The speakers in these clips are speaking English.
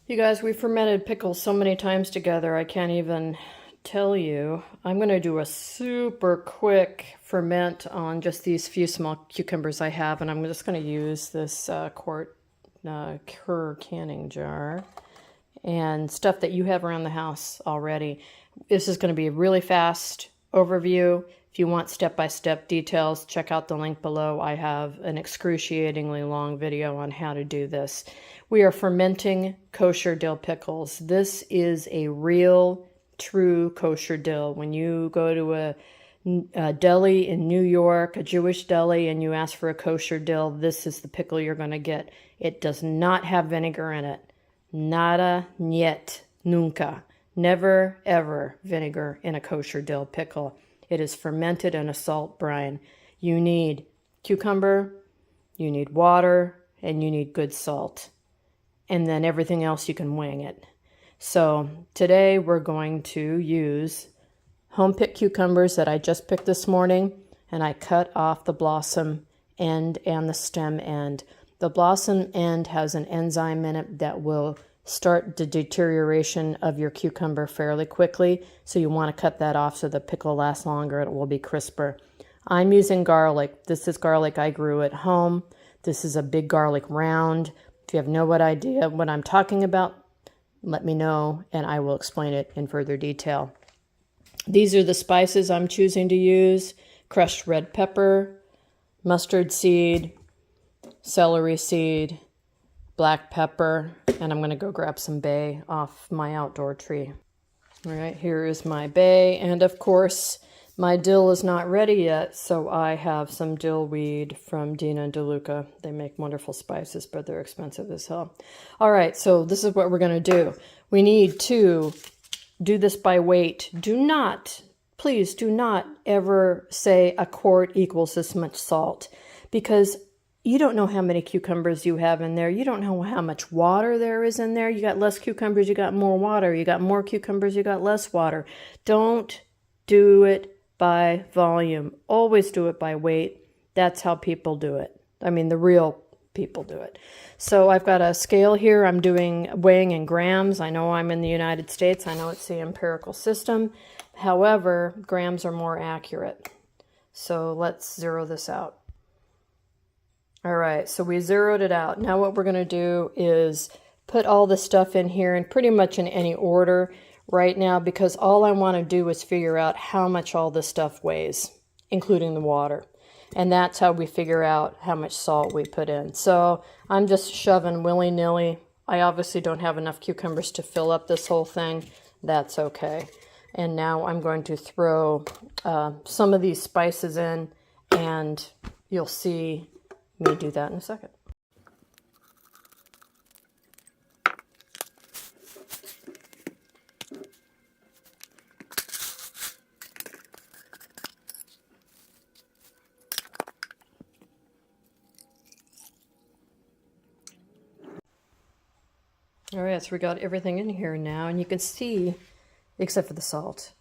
You guys, we fermented pickles so many times together, I can't even tell you. I'm going to do a super quick ferment on just these few small cucumbers I have, and I'm just going to use this quart Cur canning jar and stuff that you have around the house already. This is going to be a really fast overview. If you want step-by-step details, check out the link below. I have an excruciatingly long video on how to do this. We are fermenting kosher dill pickles. This is a real, true kosher dill. When you go to a deli in New York, a Jewish deli, and you ask for a kosher dill, this is the pickle you're going to get. It does not have vinegar in it. Nada, niet, nunca. Never, ever vinegar in a kosher dill pickle. It is fermented in a salt brine. You need cucumber, you need water, and you need good salt. And then everything else you can wing it. So today we're going to use home-picked cucumbers that I just picked this morning, and I cut off the blossom end and the stem end. The blossom end has an enzyme in it that will start the deterioration of your cucumber fairly quickly, so you want to cut that off so the pickle lasts longer. It will be crisper. I'm using garlic. This is garlic I grew at home. This is a big garlic round. If you have no idea what I'm talking about, let me know and I will explain it in further detail. These are the spices I'm choosing to use: crushed red pepper, mustard seed, celery seed, black pepper, and I'm going to go grab some bay off my outdoor tree. All right, here is my bay, and of course my dill is not ready yet, so I have some dill weed from Dina and DeLuca. They make wonderful spices, but they're expensive as hell. All right, so this is what we're going to do. We need to do this by weight. Do not, please do not ever say a quart equals this much salt, because you don't know how many cucumbers you have in there. You don't know how much water there is in there. You got less cucumbers, you got more water. You got more cucumbers, you got less water. Don't do it by volume. Always do it by weight. That's how people do it. I mean, the real people do it. So I've got a scale here. I'm doing weighing in grams. I know I'm in the United States. I know it's the empirical system. However, grams are more accurate. So let's zero this out. All right, so we zeroed it out. Now what we're going to do is put all the stuff in here, and pretty much in any order right now, because all I want to do is figure out how much all this stuff weighs, including the water. And that's how we figure out how much salt we put in. So I'm just shoving willy-nilly. I obviously don't have enough cucumbers to fill up this whole thing. That's okay. And now I'm going to throw some of these spices in, and you'll see me do that in a second. All right, so we got everything in here now, and you can see, except for the salt,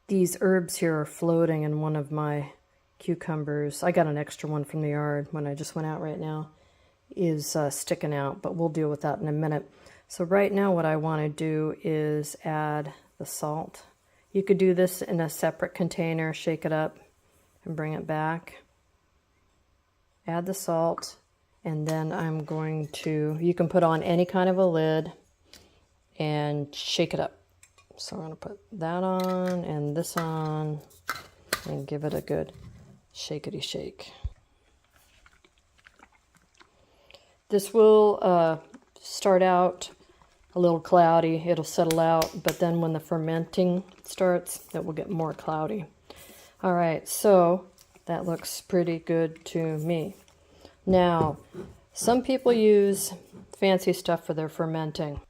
these herbs here are floating in one of my cucumbers. I got an extra one from the yard when I just went out right now, is sticking out, but we'll deal with that in a minute. So right now what I want to do is add the salt. You could do this in a separate container, shake it up and bring it back. Add the salt, and then I'm going to, you can put on any kind of a lid and shake it up. So I'm going to put that on and this on and give it a good shakety shake. This will start out a little cloudy. It'll settle out, but then when the fermenting starts, it will get more cloudy. All right, so that looks pretty good to me. Now, some people use fancy stuff for their fermenting.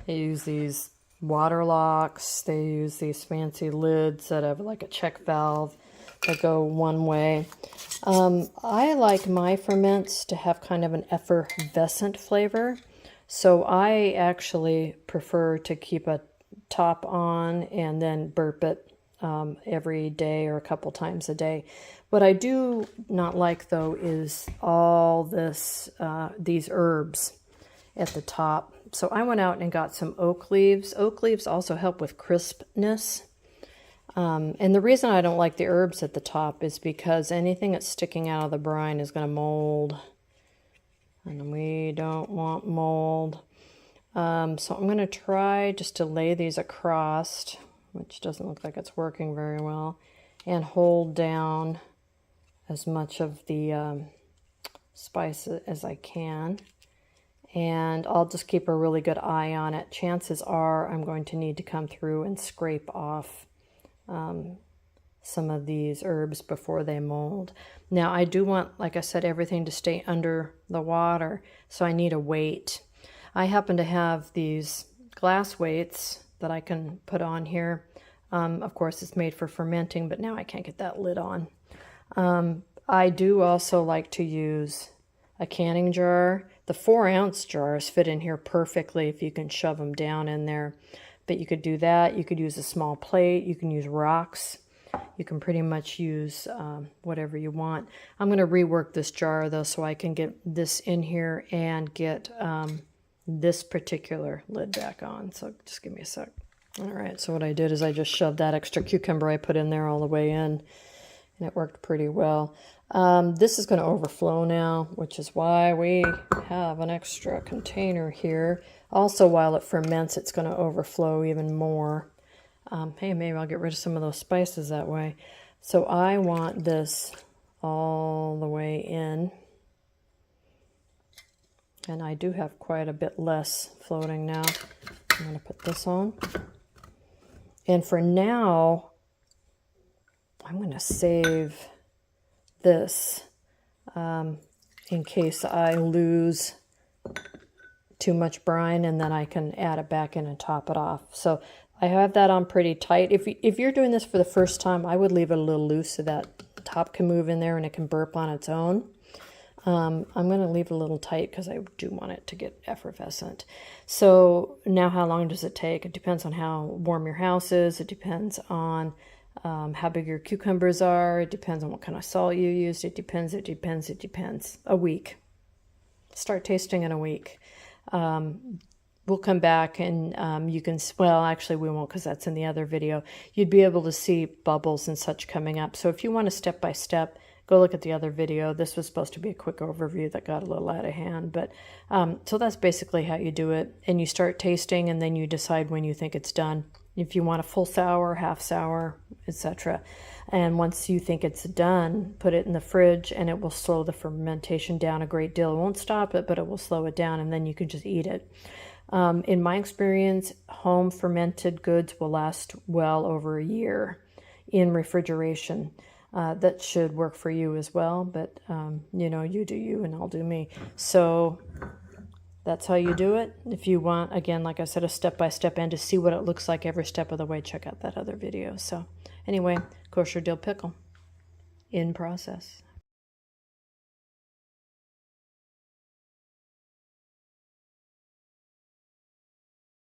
They use these water locks. They use these fancy lids that have like a check valve that go one way. I like my ferments to have kind of an effervescent flavor, so I actually prefer to keep a top on and then burp it every day or a couple times a day. What I do not like, though, is all this these herbs at the top. So I went out and got some oak leaves. Oak leaves also help with crispness. And the reason I don't like the herbs at the top is because anything that's sticking out of the brine is going to mold. And we don't want mold. So I'm going to try just to lay these across, which doesn't look like it's working very well, and hold down as much of the spice as I can. And I'll just keep a really good eye on it. Chances are I'm going to need to come through and scrape off some of these herbs before they mold. Now I do want, like I said, everything to stay under the water, so I need a weight. I happen to have these glass weights that I can put on here. Of course it's made for fermenting, but now I can't get that lid on. I do also like to use a canning jar. The 4-ounce jars fit in here perfectly if you can shove them down in there. But you could do that. You could use a small plate. You can use rocks. You can pretty much use whatever you want. I'm going to rework this jar though so I can get this in here and get this particular lid back on. So just give me a sec. All right, so what I did is I just shoved that extra cucumber I put in there all the way in, and it worked pretty well. This is going to overflow now, which is why we have an extra container here. Also, while it ferments, it's going to overflow even more. Hey, maybe I'll get rid of some of those spices that way. So I want this all the way in. And I do have quite a bit less floating now. I'm going to put this on. And for now, I'm going to save this in case I lose too much brine, and then I can add it back in and top it off. So I have that on pretty tight. If you're doing this for the first time, I would leave it a little loose so that top can move in there and it can burp on its own. I'm going to leave it a little tight because I do want it to get effervescent. So now how long does it take? It depends on how warm your house is. It depends on how big your cucumbers are. It depends on what kind of salt you used. It depends. A week. Start tasting in a week. We'll come back and you can, well, actually we won't because that's in the other video. You'd be able to see bubbles and such coming up. So if you want a step-by-step, go look at the other video. This was supposed to be a quick overview that got a little out of hand. But so that's basically how you do it. And you start tasting and then you decide when you think it's done. If you want a full sour, half sour, etc. And once you think it's done, put it in the fridge and it will slow the fermentation down a great deal. It won't stop it, but it will slow it down and then you can just eat it. In my experience, home fermented goods will last well over a year in refrigeration. That should work for you as well, but you know, you do you and I'll do me. So that's how you do it. If you want, again, like I said, a step-by-step and to see what it looks like every step of the way, check out that other video. So anyway, kosher dill pickle in process.